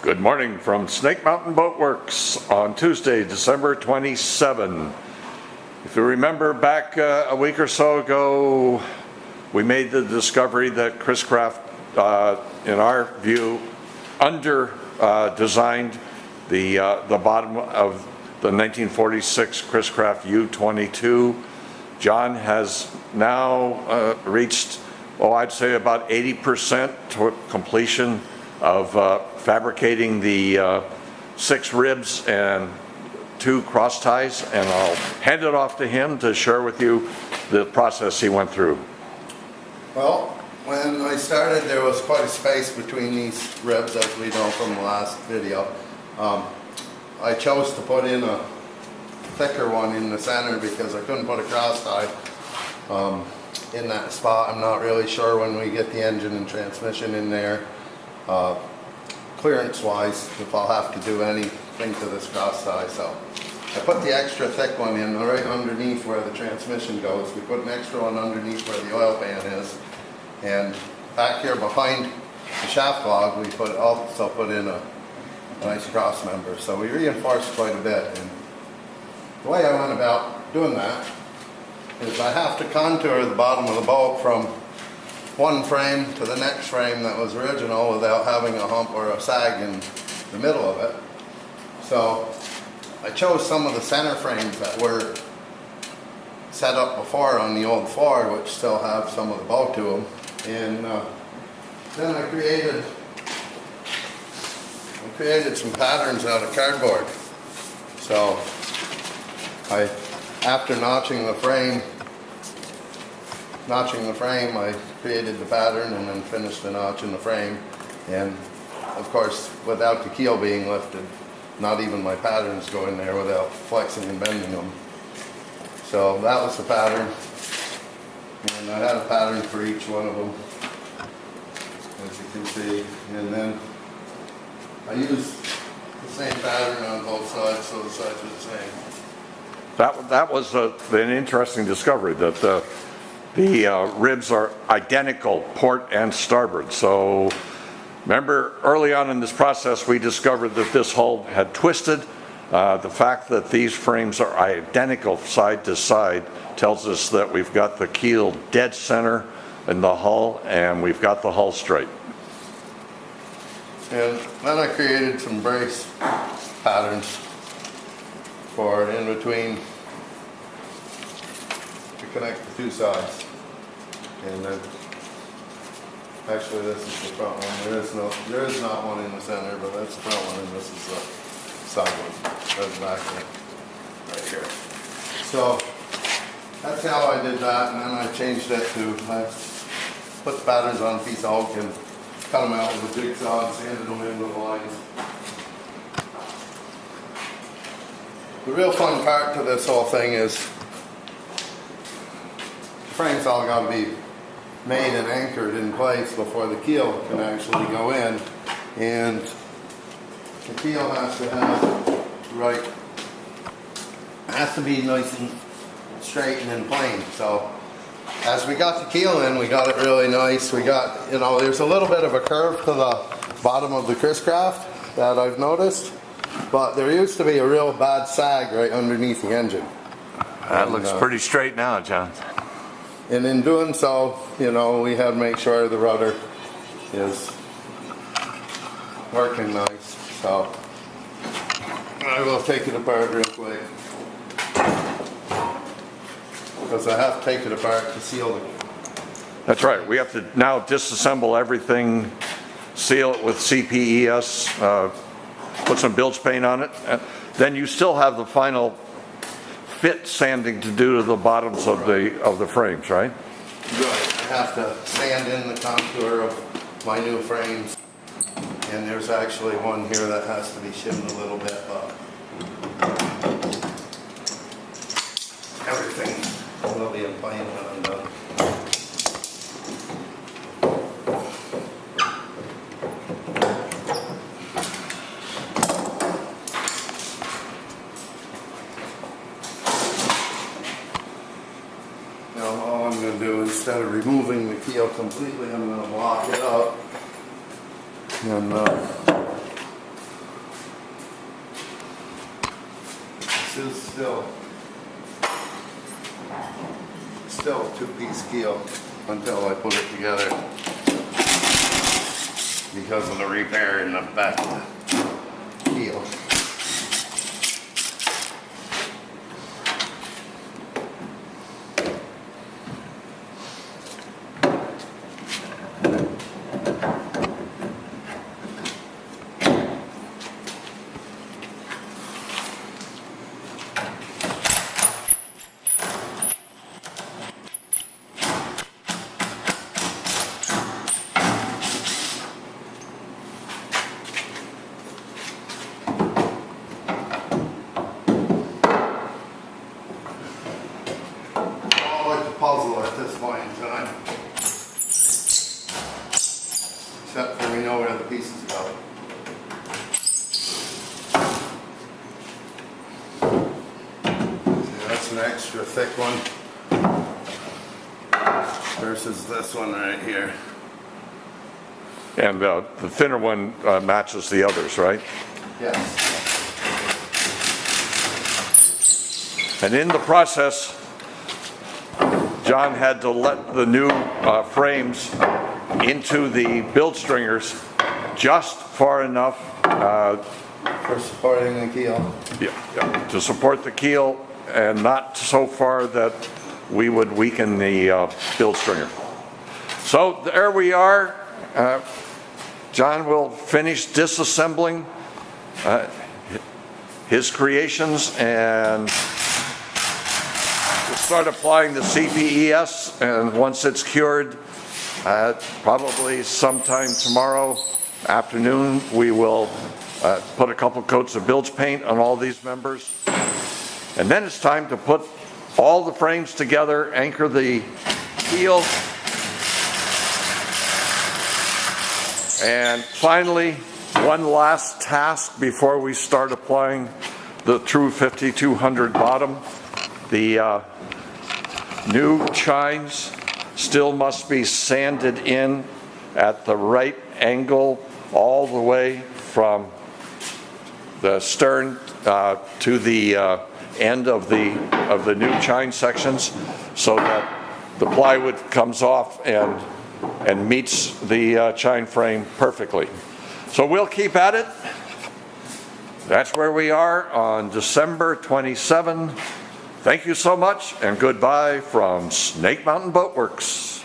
Good morning from Snake Mountain Boat Works on Tuesday, December 27. If you remember back a week or so ago, we made the discovery that Chris-Craft, in our view, designed the bottom of the 1946 Chris-Craft U22. John has now reached, I'd say about 80% toward completion of fabricating the 6 ribs and 2 cross ties, and I'll hand it off to him to share with you the process he went through. Well, when I started, there was quite a space between these ribs, as we know from the last video. I chose to put in a thicker one in the center because I couldn't put a cross tie in that spot. I'm not really sure when we get the engine and transmission in there, clearance wise, if I'll have to do anything to this cross tie. So I put the extra thick one in right underneath where the transmission goes. We put an extra one underneath where the oil pan is, and back here behind the shaft log we also put in a nice cross member. So we reinforced quite a bit, and the way I went about doing that is I have to contour the bottom of the boat from one frame to the next frame that was original without having a hump or a sag in the middle of it. So I chose some of the center frames that were set up before on the old Ford, which still have some of the bow to them, and then I created some patterns out of cardboard. So after notching the frame, I created the pattern and then finished the notch in the frame. And of course, without the keel being lifted, not even my patterns go in there without flexing and bending them. So that was the pattern, and I had a pattern for each one of them, as you can see. And then I used the same pattern on both sides, so the sides are the same. That was an interesting discovery, that the ribs are identical, port and starboard. So remember, early on in this process, we discovered that this hull had twisted. The fact that these frames are identical side to side tells us that we've got the keel dead center in the hull, and we've got the hull straight. And then I created some brace patterns for in between to connect the 2 sides. And then, actually this is the front one. There is not one in the center, but that's the front one, and this is the side one. That's the back one, right here. So that's how I did that, and then I changed it to, I put the patterns on a piece of oak and cut them out with a jigsaw and sanded them into the lines. The real fun part to this whole thing is the frame's all got to be made and anchored in place before the keel can actually go in, and the keel has to be nice and straight and in plane. So as we got the keel in, we got it really nice. We got, there's a little bit of a curve to the bottom of the Chris-Craft that I've noticed, but there used to be a real bad sag right underneath the engine. That looks pretty straight now, John. And in doing so, we had to make sure the rudder is working nice. So I will take it apart real quick, because I have to take it apart to seal it. That's right. We have to now disassemble everything, seal it with CPES, put some bilge paint on it. Then you still have the final fit sanding to do to the bottoms of the frames, right? Right. I have to sand in the contour of my new frames, and there's actually one here that has to be shimmed a little bit, but everything will be in plane when I'm done. Instead of removing the keel completely, I'm going to block it up and This is still a two-piece keel until I put it together because of the repair in the back of the keel. Puzzle at this point in time, except for we know where the pieces go. See, that's an extra thick one versus this one right here. And the thinner one matches the others, right? Yes. And in the process, John had to let the new frames into the bilge stringers just far enough For supporting the keel. to support the keel and not so far that we would weaken the bilge stringer. So there we are. John will finish disassembling his creations and start applying the CPES, and once it's cured, probably sometime tomorrow afternoon, we will put a couple coats of bilge paint on all these members. And then it's time to put all the frames together, anchor the keel, and finally, one last task before we start applying the true 5200 bottom. The new chines still must be sanded in at the right angle all the way from the stern to the end of the new chine sections, so that the plywood comes off and meets the chine frame perfectly. So we'll keep at it. That's where we are on December 27. Thank you so much, and goodbye from Snake Mountain Boat Works.